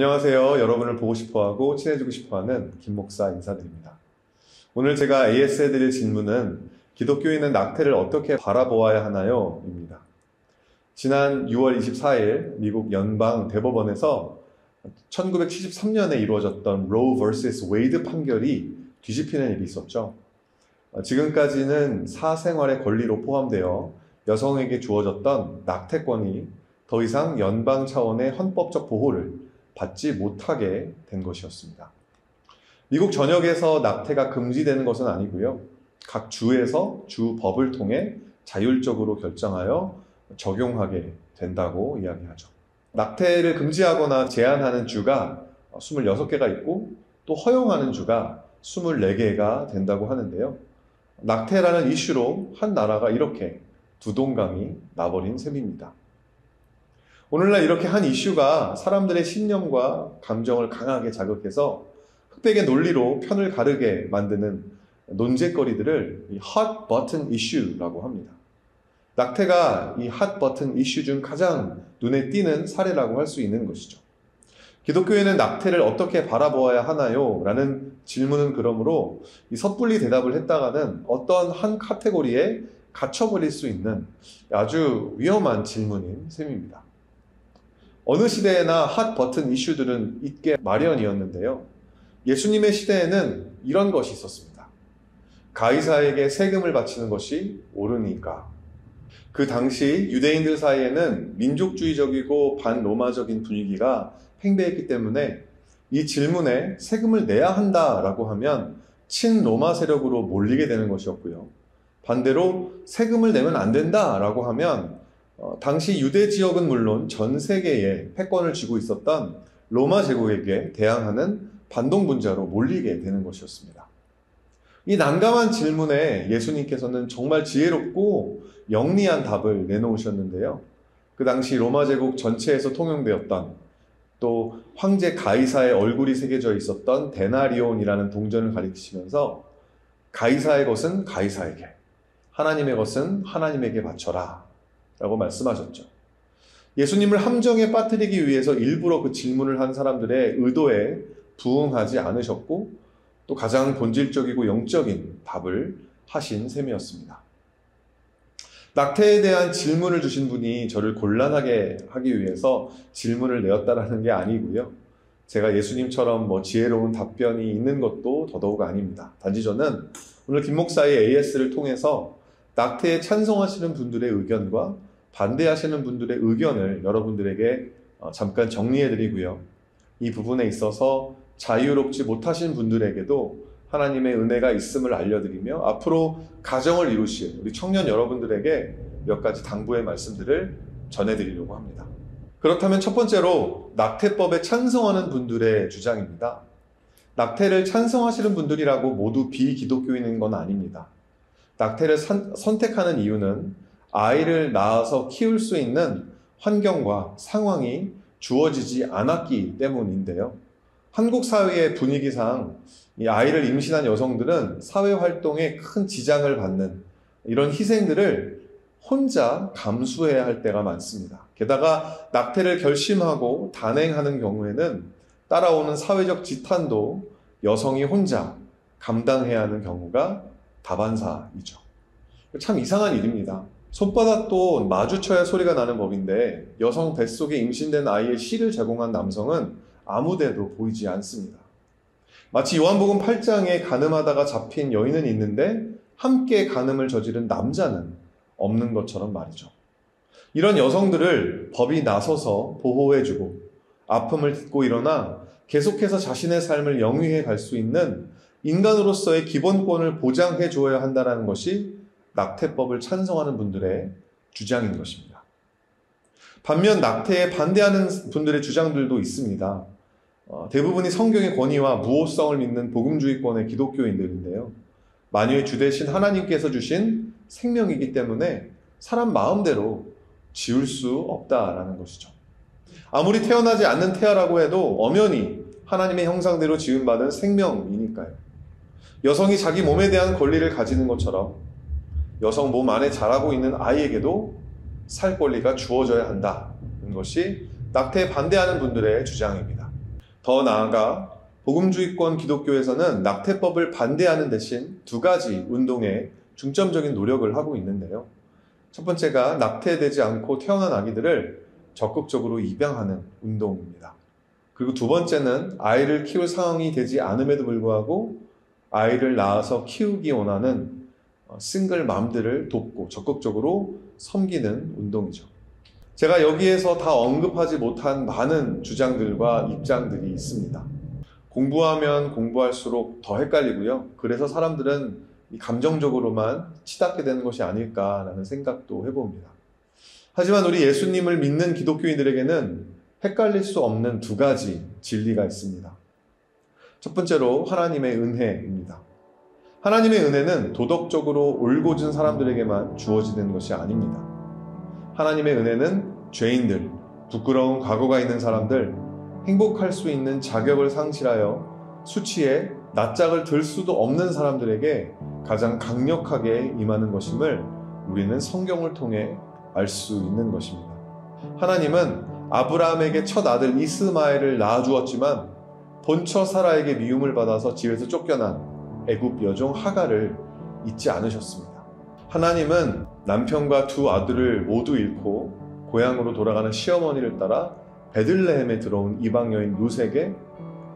안녕하세요. 여러분을 보고 싶어하고 친해지고 싶어하는 김 목사 인사드립니다. 오늘 제가 AS 해드릴 질문은 기독교인은 낙태를 어떻게 바라보아야 하나요? 입니다. 지난 6월 24일 미국 연방 대법원에서 1973년에 이루어졌던 로우 vs 웨이드 판결이 뒤집히는 일이 있었죠. 지금까지는 사생활의 권리로 포함되어 여성에게 주어졌던 낙태권이 더 이상 연방 차원의 헌법적 보호를 받지 못하게 된 것이었습니다. 미국 전역에서 낙태가 금지되는 것은 아니고요. 각 주에서 주 법을 통해 자율적으로 결정하여 적용하게 된다고 이야기하죠. 낙태를 금지하거나 제한하는 주가 26개가 있고 또 허용하는 주가 24개가 된다고 하는데요. 낙태라는 이슈로 한 나라가 이렇게 두동강이 나버린 셈입니다. 오늘날 이렇게 한 이슈가 사람들의 신념과 감정을 강하게 자극해서 흑백의 논리로 편을 가르게 만드는 논쟁거리들을 이 hot button issue라고 합니다. 낙태가 이 hot button issue 중 가장 눈에 띄는 사례라고 할 수 있는 것이죠. 기독교에는 낙태를 어떻게 바라보아야 하나요? 라는 질문은 그러므로 이 섣불리 대답을 했다가는 어떤 한 카테고리에 갇혀버릴 수 있는 아주 위험한 질문인 셈입니다. 어느 시대에나 핫 버튼 이슈들은 있게 마련이었는데요. 예수님의 시대에는 이런 것이 있었습니다. 가이사에게 세금을 바치는 것이 옳으니까. 그 당시 유대인들 사이에는 민족주의적이고 반로마적인 분위기가 팽배했기 때문에 이 질문에 세금을 내야 한다라고 하면 친로마 세력으로 몰리게 되는 것이었고요. 반대로 세금을 내면 안 된다라고 하면 당시 유대 지역은 물론 전 세계에 패권을 쥐고 있었던 로마 제국에게 대항하는 반동분자로 몰리게 되는 것이었습니다. 이 난감한 질문에 예수님께서는 정말 지혜롭고 영리한 답을 내놓으셨는데요. 그 당시 로마 제국 전체에서 통용되었던 또 황제 가이사의 얼굴이 새겨져 있었던 데나리온이라는 동전을 가리키시면서 가이사의 것은 가이사에게, 하나님의 것은 하나님에게 바쳐라 라고 말씀하셨죠. 예수님을 함정에 빠뜨리기 위해서 일부러 그 질문을 한 사람들의 의도에 부응하지 않으셨고 또 가장 본질적이고 영적인 답을 하신 셈이었습니다. 낙태에 대한 질문을 주신 분이 저를 곤란하게 하기 위해서 질문을 내었다라는 게 아니고요. 제가 예수님처럼 지혜로운 답변이 있는 것도 더더욱 아닙니다. 단지 저는 오늘 김 목사의 AS를 통해서 낙태에 찬성하시는 분들의 의견과 반대하시는 분들의 의견을 여러분들에게 잠깐 정리해드리고요. 이 부분에 있어서 자유롭지 못하신 분들에게도 하나님의 은혜가 있음을 알려드리며 앞으로 가정을 이루실 우리 청년 여러분들에게 몇 가지 당부의 말씀들을 전해드리려고 합니다. 그렇다면 첫 번째로 낙태법에 찬성하는 분들의 주장입니다. 낙태를 찬성하시는 분들이라고 모두 비기독교인인 건 아닙니다. 낙태를 선택하는 이유는 아이를 낳아서 키울 수 있는 환경과 상황이 주어지지 않았기 때문인데요. 한국 사회의 분위기상 이 아이를 임신한 여성들은 사회활동에 큰 지장을 받는 이런 희생들을 혼자 감수해야 할 때가 많습니다. 게다가 낙태를 결심하고 단행하는 경우에는 따라오는 사회적 지탄도 여성이 혼자 감당해야 하는 경우가 다반사이죠. 참 이상한 일입니다. 손바닥도 마주쳐야 소리가 나는 법인데 여성 뱃속에 임신된 아이의 씨를 제공한 남성은 아무데도 보이지 않습니다. 마치 요한복음 8장에 간음하다가 잡힌 여인은 있는데 함께 간음을 저지른 남자는 없는 것처럼 말이죠. 이런 여성들을 법이 나서서 보호해주고 아픔을 딛고 일어나 계속해서 자신의 삶을 영위해 갈 수 있는 인간으로서의 기본권을 보장해 주어야 한다는 것이 낙태법을 찬성하는 분들의 주장인 것입니다. 반면 낙태에 반대하는 분들의 주장들도 있습니다. 대부분이 성경의 권위와 무호성을 믿는 복음주의권의 기독교인들인데요. 만유의 주 대신 하나님께서 주신 생명이기 때문에 사람 마음대로 지울 수 없다라는 것이죠. 아무리 태어나지 않는 태아라고 해도 엄연히 하나님의 형상대로 지음받은 생명이니까요. 여성이 자기 몸에 대한 권리를 가지는 것처럼 여성 몸 안에 자라고 있는 아이에게도 살 권리가 주어져야 한다는 것이 낙태에 반대하는 분들의 주장입니다. 더 나아가 복음주의권 기독교에서는 낙태법을 반대하는 대신 두 가지 운동에 중점적인 노력을 하고 있는데요. 첫 번째가 낙태되지 않고 태어난 아기들을 적극적으로 입양하는 운동입니다. 그리고 두 번째는 아이를 키울 상황이 되지 않음에도 불구하고 아이를 낳아서 키우기 원하는 싱글맘들을 돕고 적극적으로 섬기는 운동이죠. 제가 여기에서 다 언급하지 못한 많은 주장들과 입장들이 있습니다. 공부하면 공부할수록 더 헷갈리고요. 그래서 사람들은 감정적으로만 치닫게 되는 것이 아닐까라는 생각도 해봅니다. 하지만 우리 예수님을 믿는 기독교인들에게는 헷갈릴 수 없는 두 가지 진리가 있습니다. 첫 번째로 하나님의 은혜입니다. 하나님의 은혜는 도덕적으로 올곧은 사람들에게만 주어지는 것이 아닙니다. 하나님의 은혜는 죄인들, 부끄러운 과거가 있는 사람들, 행복할 수 있는 자격을 상실하여 수치에 낯짝을 들 수도 없는 사람들에게 가장 강력하게 임하는 것임을 우리는 성경을 통해 알 수 있는 것입니다. 하나님은 아브라함에게 첫 아들 이스마엘을 낳아주었지만 본처 사라에게 미움을 받아서 집에서 쫓겨난 애굽 여종 하갈을 잊지 않으셨습니다. 하나님은 남편과 두 아들을 모두 잃고 고향으로 돌아가는 시어머니를 따라 베들레헴에 들어온 이방 여인 룻에게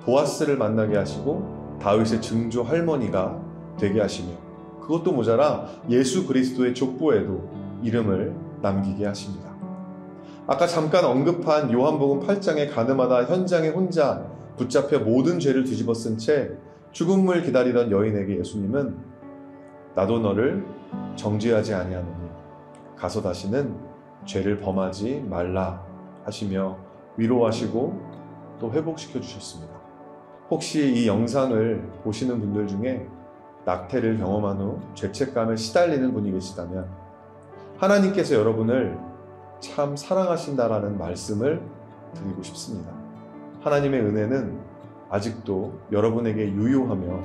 보아스를 만나게 하시고 다윗의 증조 할머니가 되게 하시며 그것도 모자라 예수 그리스도의 족보에도 이름을 남기게 하십니다. 아까 잠깐 언급한 요한복음 8장의 가늠하다 현장에 혼자 붙잡혀 모든 죄를 뒤집어 쓴 채 죽음을 기다리던 여인에게 예수님은 나도 너를 정죄하지 아니하노니 가서 다시는 죄를 범하지 말라 하시며 위로하시고 또 회복시켜 주셨습니다. 혹시 이 영상을 보시는 분들 중에 낙태를 경험한 후 죄책감에 시달리는 분이 계시다면 하나님께서 여러분을 참 사랑하신다라는 말씀을 드리고 싶습니다. 하나님의 은혜는 아직도 여러분에게 유효하며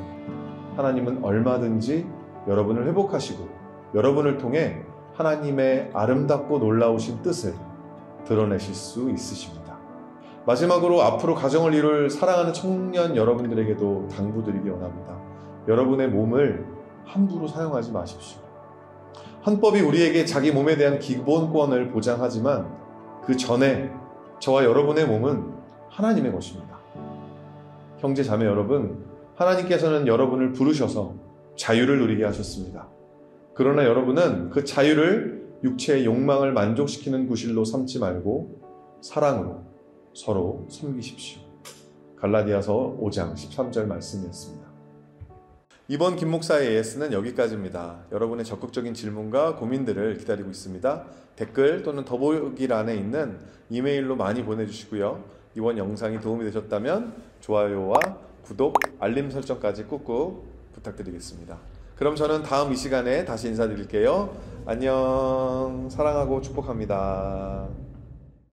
하나님은 얼마든지 여러분을 회복하시고 여러분을 통해 하나님의 아름답고 놀라우신 뜻을 드러내실 수 있으십니다. 마지막으로 앞으로 가정을 이룰 사랑하는 청년 여러분들에게도 당부드리기 원합니다. 여러분의 몸을 함부로 사용하지 마십시오. 헌법이 우리에게 자기 몸에 대한 기본권을 보장하지만 그 전에 저와 여러분의 몸은 하나님의 것입니다. 형제 자매 여러분, 하나님께서는 여러분을 부르셔서 자유를 누리게 하셨습니다. 그러나 여러분은 그 자유를 육체의 욕망을 만족시키는 구실로 삼지 말고 사랑으로 서로 섬기십시오. 갈라디아서 5장 13절 말씀이었습니다. 이번 김 목사의 AS는 여기까지입니다. 여러분의 적극적인 질문과 고민들을 기다리고 있습니다. 댓글 또는 더보기란에 있는 이메일로 많이 보내주시고요. 이번 영상이 도움이 되셨다면 좋아요와 구독, 알림 설정까지 꾹꾹 부탁드리겠습니다. 그럼 저는 다음 이 시간에 다시 인사드릴게요. 안녕. 사랑하고 축복합니다.